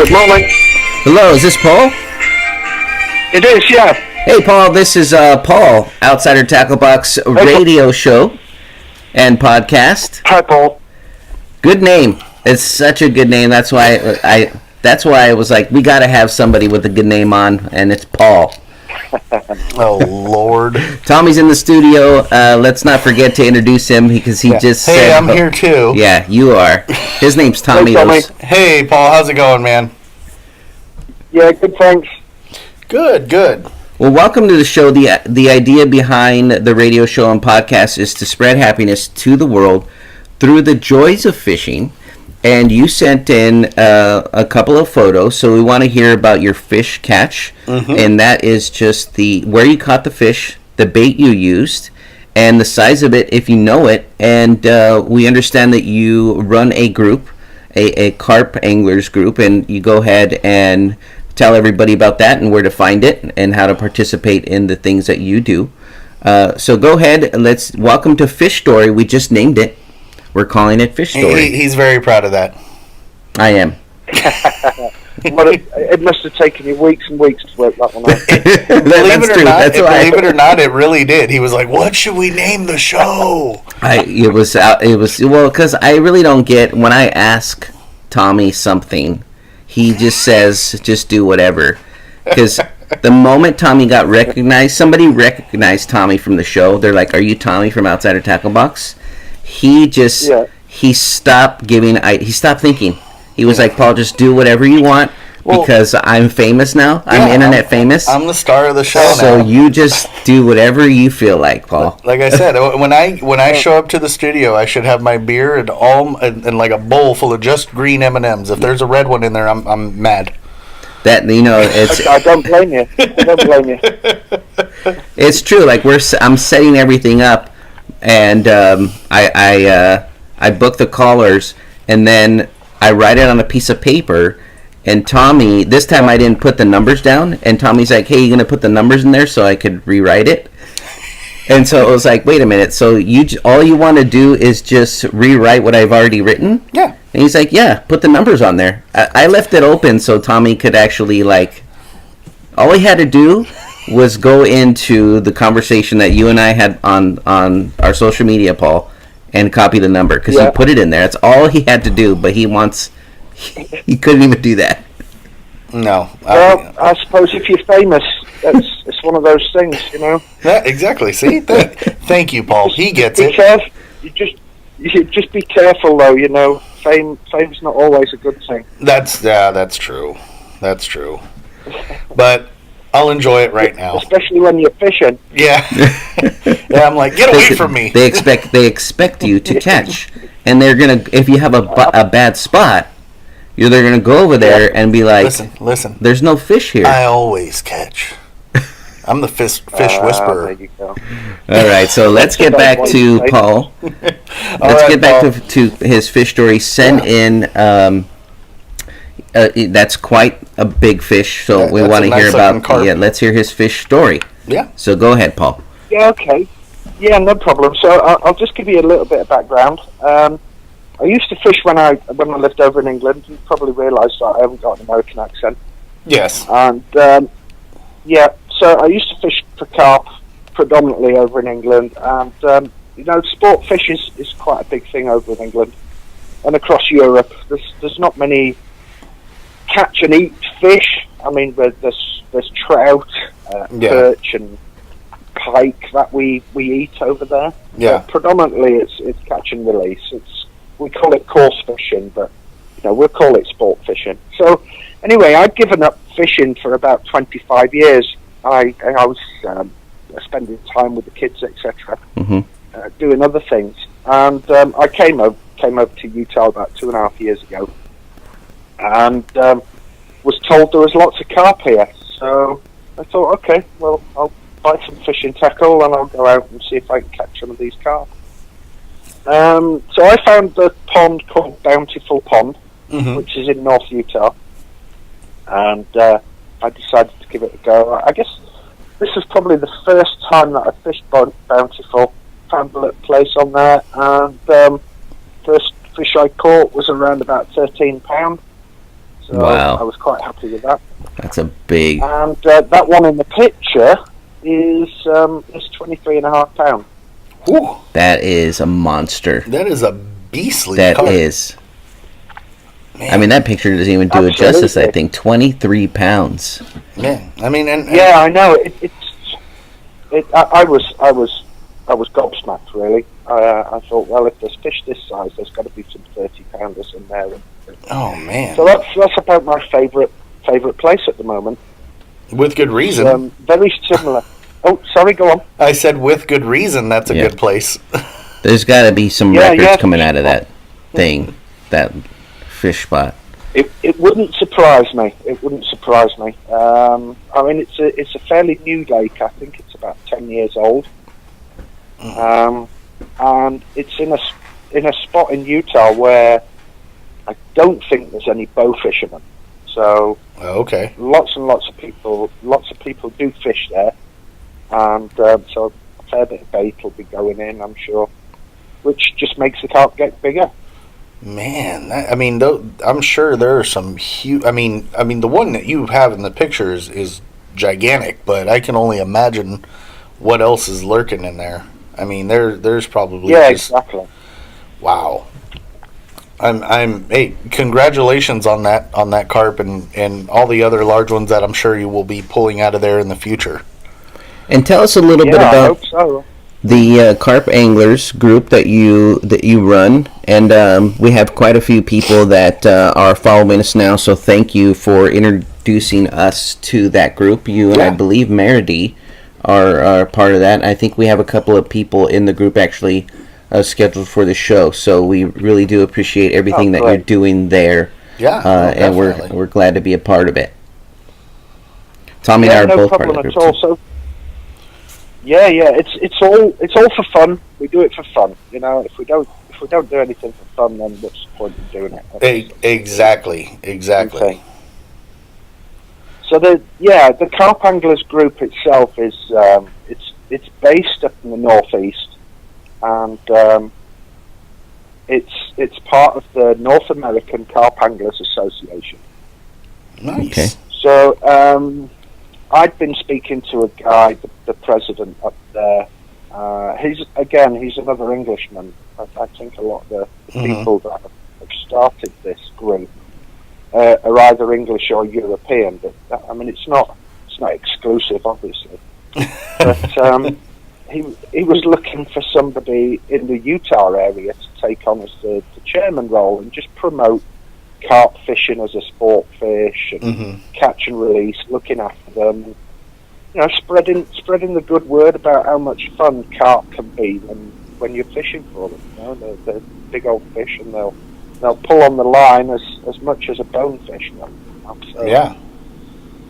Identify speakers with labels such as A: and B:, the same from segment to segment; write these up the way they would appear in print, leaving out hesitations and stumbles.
A: Good morning.
B: Hello, is this Paul?
A: It is, yeah.
B: Hey, Paul, this is Paul, Outsider Tackle Box radio show and podcast.
A: Hi, Paul.
B: Good name. It's such a good name. That's why I was like, we got to have somebody with a good name on, and it's Paul.
C: Oh, Lord.
B: Tommy's in the studio. Let's not forget to introduce him because he just said...
C: Hey, I'm here too.
B: Yeah, you are. His name's Tommy.
A: Hey, Tommy.
C: Hey, Paul, how's it going, man?
A: Yeah, good, thanks.
C: Good.
B: Well, welcome to the show. The idea behind the radio show and podcast is to spread happiness to the world through the joys of fishing. And you sent in a couple of photos, so we want to hear about your fish catch. Mm-hmm. And that is just where you caught the fish, the bait you used, and the size of it if you know it. And we understand that you run a group, a carp anglers group, and you go ahead and tell everybody about that and where to find it and how to participate in the things that you do. So go ahead, let's welcome to Fish Story. We just named it. We're calling it Fish Story.
C: He's very proud of that.
B: I am.
A: Well, it must have taken you weeks and weeks to work that one out.
C: Believe it or not, it really did. He was like, "What should we name the show?"
B: It was because I really don't get when I ask Tommy something, he just says, "Just do whatever." Because the moment Tommy got recognized, somebody recognized Tommy from the show. They're like, "Are you Tommy from Outsider Tackle Box?" He stopped thinking. He was like, Paul, just do whatever you want because I'm famous now. I'm internet famous.
C: I'm the star of the show now.
B: So you just do whatever you feel like, Paul.
C: Like I said, when I show up to the studio, I should have my beer and like a bowl full of just green M&Ms. If there's a red one in there, I'm mad.
B: That it's.
A: I don't blame you.
B: It's true. Like I'm setting everything up. And I book the callers, and then I write it on a piece of paper. And Tommy, this time I didn't put the numbers down. And Tommy's like, "Hey, you gonna put the numbers in there so I could rewrite it?" And so it was like, "Wait a minute. So all you want to do is just rewrite what I've already written?"
C: Yeah.
B: And he's like, "Yeah, put the numbers on there." I left it open so Tommy could actually all he had to do was go into the conversation that you and I had on our social media, Paul, and copy the number because he put it in there. That's all he had to do, but he couldn't even do that.
C: No.
A: Well, I suppose if you're famous, it's one of those things, you know.
C: Yeah, exactly. See, thank you, Paul. He gets it.
A: You just be careful, though. You know, fame's not always a good thing.
C: That's true. That's true. But I'll enjoy it right now,
A: especially when you're fishing.
C: Yeah, yeah. I'm like, get away from me.
B: They expect you to catch, and they're gonna. If you have a bad spot, they're gonna go over there and be like,
C: "Listen,
B: there's no fish here."
C: I always catch. I'm the fish whisperer.
A: There you go.
B: All right, so let's get back to Paul. Let's get back to his fish story. Send in. That's quite a big fish, so we want to hear about. Yeah, let's hear his fish story.
C: Yeah.
B: So go ahead, Paul.
A: Yeah. Okay. Yeah, no problem. So I'll just give you a little bit of background. I used to fish when I lived over in England. You probably realise that I haven't got an American accent.
C: Yes.
A: And so I used to fish for carp predominantly over in England, and sport fish is quite a big thing over in England and across Europe. There's not many catch and eat fish. I mean, there's trout, perch, and pike that we eat over there.
C: Yeah.
A: But predominantly, it's catch and release. We call it coarse fishing, but we'll call it sport fishing. So anyway, I'd given up fishing for about 25 years. I was spending time with the kids, etc., doing other things, and I came over to Utah about 2.5 years ago. And was told there was lots of carp here. So I thought, okay, well, I'll buy some fishing tackle and I'll go out and see if I can catch some of these carp. So I found the pond called Bountiful Pond, which is in North Utah. And I decided to give it a go. I guess this is probably the first time that I fished Bountiful. Found a little place on there, and first fish I caught was around about £13. So
B: Wow.
A: I was quite happy with that.
B: That's a big.
A: And that one in the picture is £23.5.
C: Ooh,
B: That is a monster.
C: that is a beastly
B: That
C: carp.
B: is.
C: Man,
B: I mean, that picture doesn't even do it justice. I
A: Absolutely.
B: think 23 pounds.
C: man. I mean, and
A: Yeah, I know. I was gobsmacked, really. I thought, well, if there's fish this size, there's got to be some 30-pounders in there.
C: oh man,
A: So that's about my favourite place at the moment.
C: with good
A: It's,
C: reason.
A: very similar. Oh, sorry, go on.
C: I said with good reason. That's a
B: Yeah.
C: good place.
B: There's got to be some
A: Yeah,
B: records
A: yeah.
B: coming out of that thing, that fish spot.
A: It wouldn't surprise me. It wouldn't surprise me. I mean, it's a fairly new lake. I think it's about 10 years old, and it's in a spot in Utah where I don't think there's any bow fishermen. So
C: Okay.
A: lots and lots of people do fish there, and so a fair bit of bait will be going in, I'm sure, which just makes the carp get bigger.
C: Man, I mean, I'm sure there are some huge. I mean, the one that you have in the pictures is gigantic, but I can only imagine what else is lurking in there. I mean, there's probably
A: Yeah,
C: just,
A: exactly.
C: wow. Hey, congratulations on that carp and all the other large ones that I'm sure you will be pulling out of there in the future.
B: And tell us a little bit
A: Yeah, I
B: about
A: hope so.
B: the carp anglers group that you run, and we have quite a few people that are following us now. So thank you for introducing us to that group. You and I
C: Yeah.
B: believe Meredy are part of that. I think we have a couple of people in the group actually scheduled for the show. So we really do appreciate everything
A: Oh,
B: that you're
A: great.
B: doing there,
C: Yeah,
B: and
C: definitely.
B: we're glad to be a part of it. Tommy
A: Yeah,
B: and I are
A: no
B: both part of
A: problem
B: the
A: at
B: group.
A: all.
B: too.
A: So, yeah, it's all for fun. We do it for fun. You know, if we don't do anything for fun, then what's the point of doing it?
C: Exactly.
A: Okay. So the carp anglers group itself is it's based up in the northeast, and it's part of the North American Carp Anglers Association.
C: Nice.
B: Okay.
A: So I'd been speaking to a guy, the president up there. He's another Englishman. I think a lot of the
C: Mhm.
A: people that have started this group are either English or European. But I mean, it's not exclusive, obviously. But he was looking for somebody in the Utah area to take on as the chairman role and just promote carp fishing as a sport fish and
C: hmm
A: catch and release, looking after them, you know, spreading the good word about how much fun carp can be when you're fishing for them. You know, they're big old fish, and they'll pull on the line as much as a bonefish. So
C: Yeah.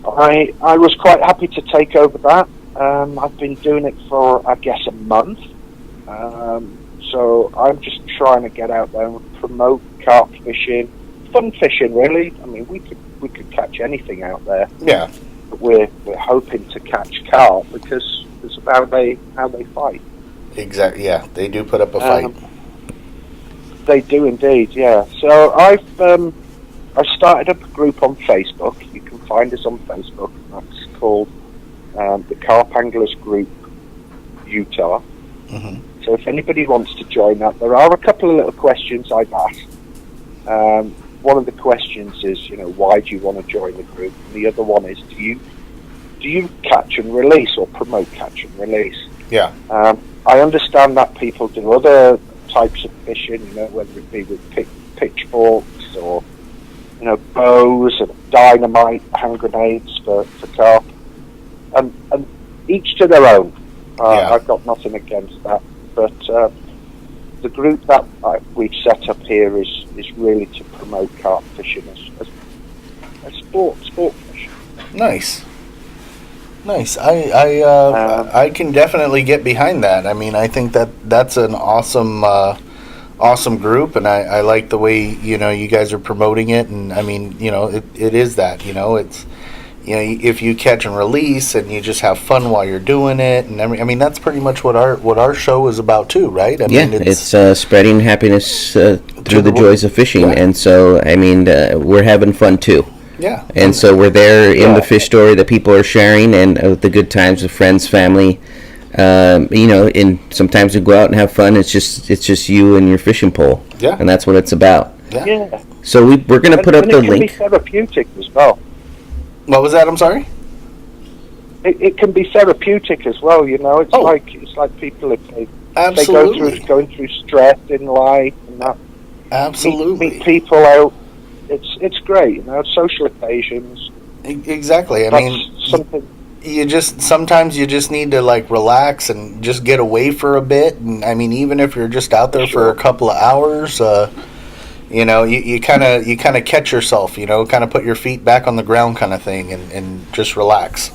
A: I was quite happy to take over that. I've been doing it for, I guess, a month. So I'm just trying to get out there and promote carp fishing, fun fishing, really. I mean, we could catch anything out there,
C: Yeah.
A: but we're hoping to catch carp because it's about how they fight.
C: Exactly. Yeah, they do put up a fight.
A: They do indeed, yeah. So I started up a group on Facebook. You can find us on Facebook. That's called the Carp Anglers Group Utah.
C: hmm
A: So if anybody wants to join that, there are a couple of little questions I've asked. One of the questions is, you know, why do you want to join the group? And the other one is, do you catch and release or promote catch and release?
C: Yeah.
A: I understand that people do other types of fishing, you know, whether it be with pitchforks or, you know, bows and dynamite, hand grenades for carp, and each to their own.
C: Yeah.
A: I've got nothing against that, but the group that we've set up here is really to promote carp fishing as sport fishing.
C: Nice. I can definitely get behind that. I mean, I think that's an awesome awesome group, and I like the way, you know, you guys are promoting it. And I mean, you know, it is that, you know, it's if you catch and release and you just have fun while you're doing it, and I mean that's pretty much what our show is about too, right? I mean,
B: it's spreading happiness through the joys of fishing, right. And so I mean we're having fun too.
C: Yeah,
B: and so we're there in the fish story that people are sharing, and the good times with friends, family. And sometimes we go out and have fun. It's just you and your fishing pole.
C: Yeah,
B: and that's what it's about.
A: Yeah.
B: So we're going to put up the link.
A: It can be therapeutic as well.
C: What was that? I'm sorry.
A: It can be therapeutic as well. It's like people if they going through stress in life and that.
C: Absolutely.
A: Meet people out. It's great. Social occasions.
C: Exactly. I mean,
A: something.
C: Sometimes you just need to like relax and just get away for a bit. And I mean, even if you're just out there for a couple of hours, you kind of catch yourself, kind of put your feet back on the ground kind of thing and just relax.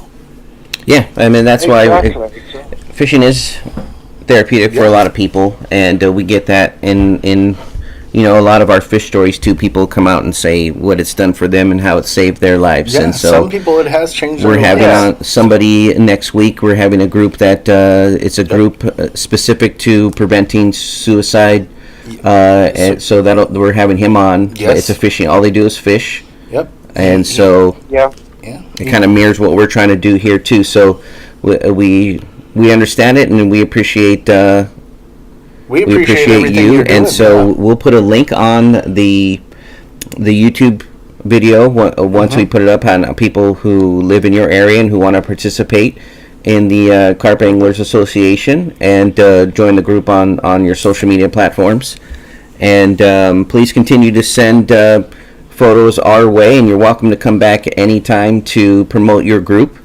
B: Yeah, I mean, that's why fishing is therapeutic for a lot of people, and we get that in a lot of our fish stories too. People come out and say what it's done for them and how it saved their lives.
C: Yeah,
B: and so
C: some people it has changed.
B: We're having somebody next week. We're having a group that it's a group specific to preventing suicide. And so we're having him on.
C: Yes.
B: It's a fishing. All they do is fish.
C: Yep.
B: And so it kind of mirrors what we're trying to do here too. So we understand it and we appreciate. We appreciate you, and so we'll put a link on the YouTube video once we put it up on people who live in your area and who want to participate in the Carp Anglers Association and join the group on your social media platforms. And please continue to send photos our way, and you're welcome to come back anytime to promote your group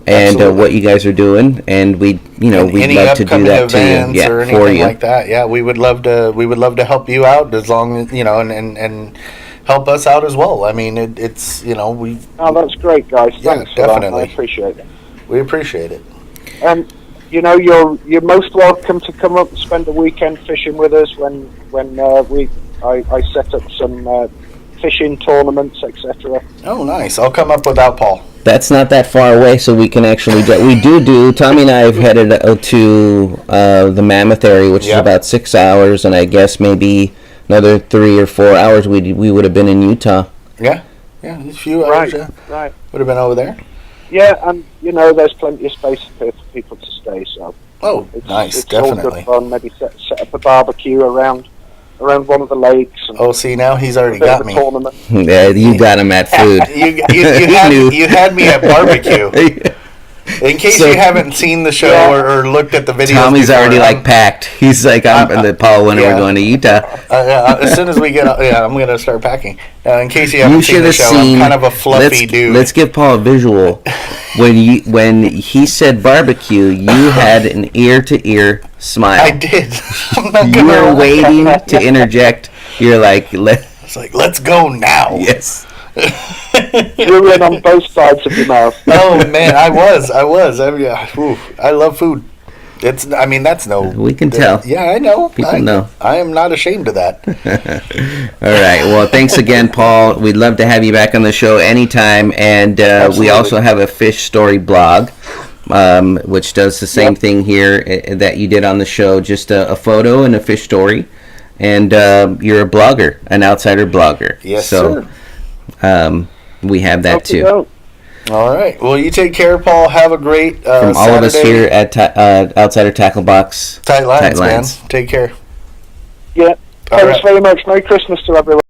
B: and what you guys are doing, and we'd love to do that too. Yeah,
C: or anything like that. Yeah, we would love to help you out as long as and help us out as well. I mean, it's we.
A: Oh, that's great, guys.
C: Yeah,
A: thanks
C: definitely.
A: I appreciate it.
C: We appreciate it.
A: And you're most welcome to come up and spend a weekend fishing with us when I set up some fishing tournaments, etc.
C: Oh, nice. I'll come up without Paul.
B: That's not that far away, so we can actually we do. Tommy and I have headed out to the Mammoth area, which is about 6 hours, and I guess maybe another 3 or 4 hours we would have been in Utah.
C: Yeah, a few hours. Right. Would have been over there.
A: Yeah, and there's plenty of space for people to stay. So.
C: Oh, nice,
A: it's
C: definitely.
A: All good fun. Maybe set up a barbecue around one of the lakes. And
C: see, now he's already got me.
B: Yeah, you got him at food.
C: you had me at barbecue. In case you haven't seen the show or looked at the video,
B: Tommy's already packed. He's like, Paul, when are we going to Utah?
C: As soon as we get, I'm going to start packing. In case you haven't seen the show, I'm kind of a fluffy dude.
B: Let's give Paul a visual. When he said barbecue, you had an ear-to-ear smile.
C: I did.
B: You were waiting to interject. You're like,
C: it's like, let's go now.
B: Yes.
A: You were in on both sides of your mouth.
C: Oh man, I was. I love food. That's no.
B: We can tell.
C: Yeah, I know.
B: People know.
C: I am not ashamed of that.
B: All right. Well, thanks again, Paul. We'd love to have you back on the show anytime. And we also have a fish story blog, which does the same thing here that you did on the show. Just a photo and a fish story. And you're a blogger, an outsider blogger.
C: Yes, sir.
B: We have that too.
C: All right. Well, you take care, Paul. Have a great
B: from all
C: Saturday.
B: of us here at Outsider Tackle Box.
C: Tight lines, man. Take care.
A: Yeah. Thanks very much. Merry Christmas to everyone.